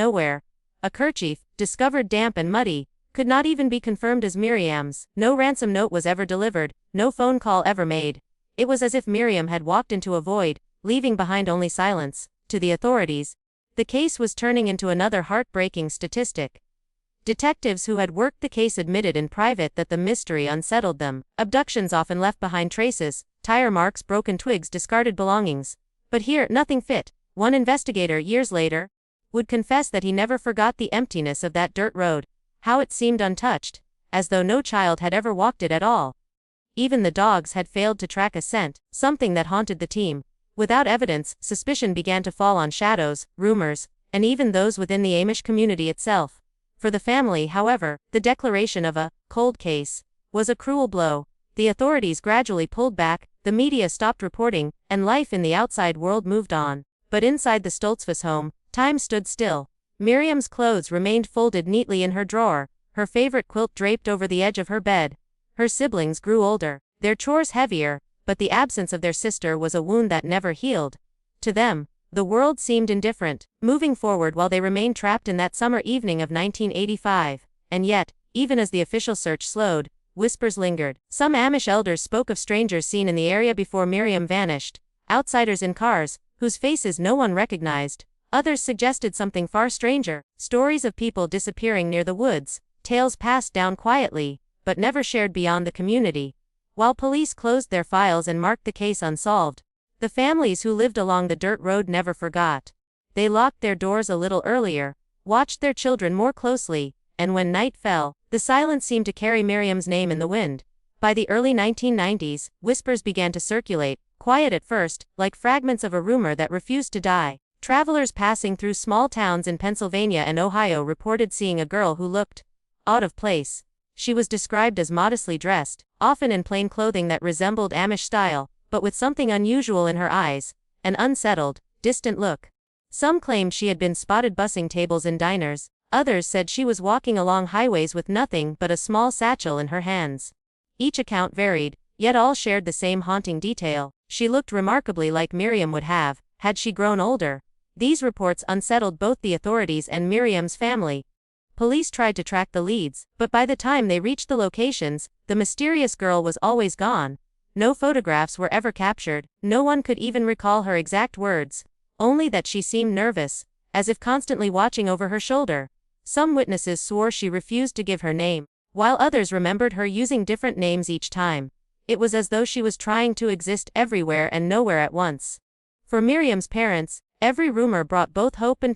nowhere. A kerchief, discovered damp and muddy, could not even be confirmed as Miriam's. No ransom note was ever delivered, no phone call ever made. It was as if Miriam had walked into a void, leaving behind only silence. To the authorities, the case was turning into another heartbreaking statistic. Detectives who had worked the case admitted in private that the mystery unsettled them. Abductions often left behind traces, tire marks, broken twigs, discarded belongings. But here, nothing fit. One investigator, years later, would confess that he never forgot the emptiness of that dirt road, how it seemed untouched, as though no child had ever walked it at all. Even the dogs had failed to track a scent, something that haunted the team. Without evidence, suspicion began to fall on shadows, rumors, and even those within the Amish community itself. For the family, however, the declaration of a cold case was a cruel blow. The authorities gradually pulled back, the media stopped reporting, and life in the outside world moved on. But inside the Stoltzfus home, time stood still. Miriam's clothes remained folded neatly in her drawer, her favorite quilt draped over the edge of her bed. Her siblings grew older, their chores heavier, but the absence of their sister was a wound that never healed. To them, the world seemed indifferent, moving forward while they remained trapped in that summer evening of 1985. And yet, even as the official search slowed, whispers lingered. Some Amish elders spoke of strangers seen in the area before Miriam vanished, outsiders in cars, whose faces no one recognized. Others suggested something far stranger, stories of people disappearing near the woods, tales passed down quietly, but never shared beyond the community. While police closed their files and marked the case unsolved, the families who lived along the dirt road never forgot. They locked their doors a little earlier, watched their children more closely, and when night fell, the silence seemed to carry Miriam's name in the wind. By the early 1990s, whispers began to circulate, quiet at first, like fragments of a rumor that refused to die. Travelers passing through small towns in Pennsylvania and Ohio reported seeing a girl who looked out of place. She was described as modestly dressed, often in plain clothing that resembled Amish style, but with something unusual in her eyes, an unsettled, distant look. Some claimed she had been spotted bussing tables in diners, others said she was walking along highways with nothing but a small satchel in her hands. Each account varied, yet all shared the same haunting detail: she looked remarkably like Miriam would have, had she grown older. These reports unsettled both the authorities and Miriam's family. Police tried to track the leads, but by the time they reached the locations, the mysterious girl was always gone. No photographs were ever captured, no one could even recall her exact words, only that she seemed nervous, as if constantly watching over her shoulder. Some witnesses swore she refused to give her name, while others remembered her using different names each time. It was as though she was trying to exist everywhere and nowhere at once. For Miriam's parents, every rumor brought both hope and